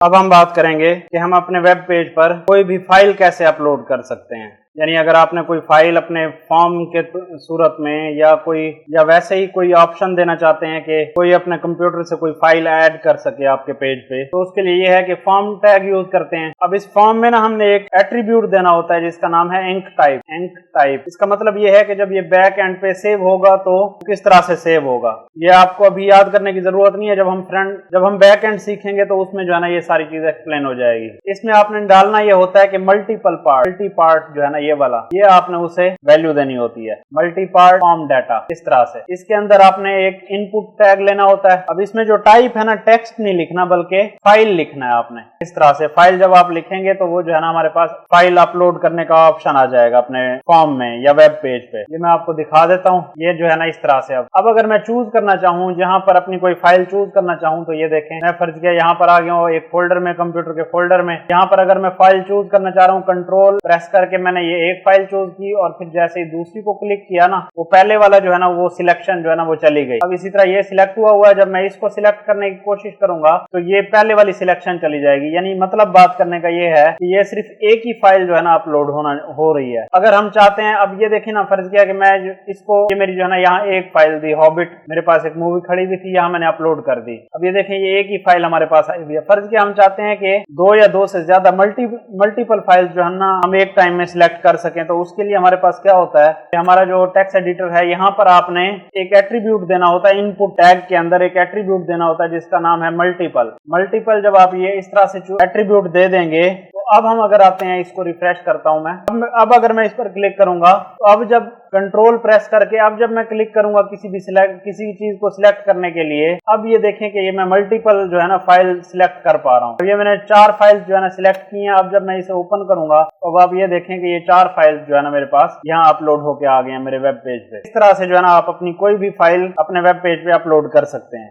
अब हम बात करेंगे कि हम अपने वेब पेज पर कोई भी फाइल कैसे अपलोड कर सकते हैं। यानी अगर आपने कोई फाइल अपने फॉर्म के सूरत में या वैसे ही कोई ऑप्शन देना चाहते हैं कि कोई अपने कंप्यूटर से कोई फाइल ऐड कर सके आपके पेज पे, तो उसके लिए ये है कि फॉर्म टैग यूज करते हैं। अब इस फॉर्म में ना हमने एक एट्रीब्यूट देना होता है जिसका नाम है इंक टाइप। इसका मतलब ये है कि जब ये बैक एंड पे सेव होगा तो किस तरह से सेव होगा, ये आपको अभी याद करने की जरूरत नहीं है। जब हम बैक एंड सीखेंगे तो उसमें जो है ना ये सारी चीजें एक्सप्लेन हो जाएगी। इसमें आपने डालना ये होता है कि मल्टी पार्ट जो है ना ये वाला, ये आपने उसे वैल्यू देनी होती है, मल्टी पार्ट फॉर्म डाटा। इस तरह से इसके अंदर आपने एक इनपुट टैग लेना होता है। अब इसमें जो टाइप है ना, टेक्स्ट नहीं लिखना बल्कि फाइल लिखना है आपने। इस तरह से फाइल जब आप लिखेंगे तो वो जो है ना हमारे पास फाइल अपलोड करने का ऑप्शन आ जाएगा अपने फॉर्म में या वेब पेज पे। ये मैं आपको दिखा देता हूँ, ये जो है ना इस तरह से। अब अगर मैं चूज करना चाहूँ, जहां पर अपनी कोई फाइल चूज करना चाहूँ, तो ये देखें मैं फर्ज किया यहाँ पर आ गया हूँ एक फोल्डर में, कंप्यूटर के फोल्डर में। यहाँ पर अगर मैं फाइल चूज करना चाह रहा हूँ, कंट्रोल प्रेस करके मैंने ये एक फाइल चूज की और फिर जैसे ही दूसरी को क्लिक किया ना, वो पहले वाला जो है ना वो सिलेक्शन जो है ना वो चली गई। अब इसी तरह ये सिलेक्ट हुआ है, जब मैं इसको सिलेक्ट करने की कोशिश करूंगा तो ये पहले वाली सिलेक्शन चली जाएगी। यानी मतलब बात करने का ये है कि ये सिर्फ एक ही फाइल जो है ना अपलोड हो रही है। अगर हम चाहते हैं, अब ये देखिए ना, फर्ज किया कि मैं इसको, ये मेरी जो है ना यहाँ एक फाइल दी हॉबिट, मेरे पास एक मूवी खड़ी हुई थी, यहाँ मैंने अपलोड कर दी। अब ये देखें ये एक ही फाइल हमारे पास आई हुई है। फर्ज किया हम चाहते हैं कि दो या दो से ज्यादा मल्टीपल फाइल्स जो है ना हम एक टाइम में सिलेक्ट कर सकें, तो उसके लिए हमारे पास क्या होता है कि हमारा जो टेक्स्ट एडिटर है, यहाँ पर आपने एक एट्रीब्यूट देना होता है। इनपुट टैग के अंदर एक एट्रीब्यूट देना होता है जिसका नाम है मल्टीपल। जब आप ये इस तरह से एट्रीब्यूट दे देंगे तो अब हम अगर आते हैं, इसको रिफ्रेश करता हूं मैं, अब अगर मैं इस पर क्लिक करूंगा तो अब जब कंट्रोल प्रेस करके अब जब मैं क्लिक करूंगा किसी चीज को सिलेक्ट करने के लिए, अब ये देखें कि ये मैं मल्टीपल जो है ना फाइल सिलेक्ट कर पा रहा हूँ। ये मैंने 4 फाइल्स जो है ना सिलेक्ट की हैं। अब जब मैं इसे ओपन करूंगा तो अब आप ये देखें कि ये 4 फाइल्स जो है ना मेरे पास यहाँ अपलोड होके आ गए हैं मेरे वेब पेज पे। इस तरह से जो है ना आप अपनी कोई भी फाइल अपने वेब पेज पे अपलोड कर सकते हैं।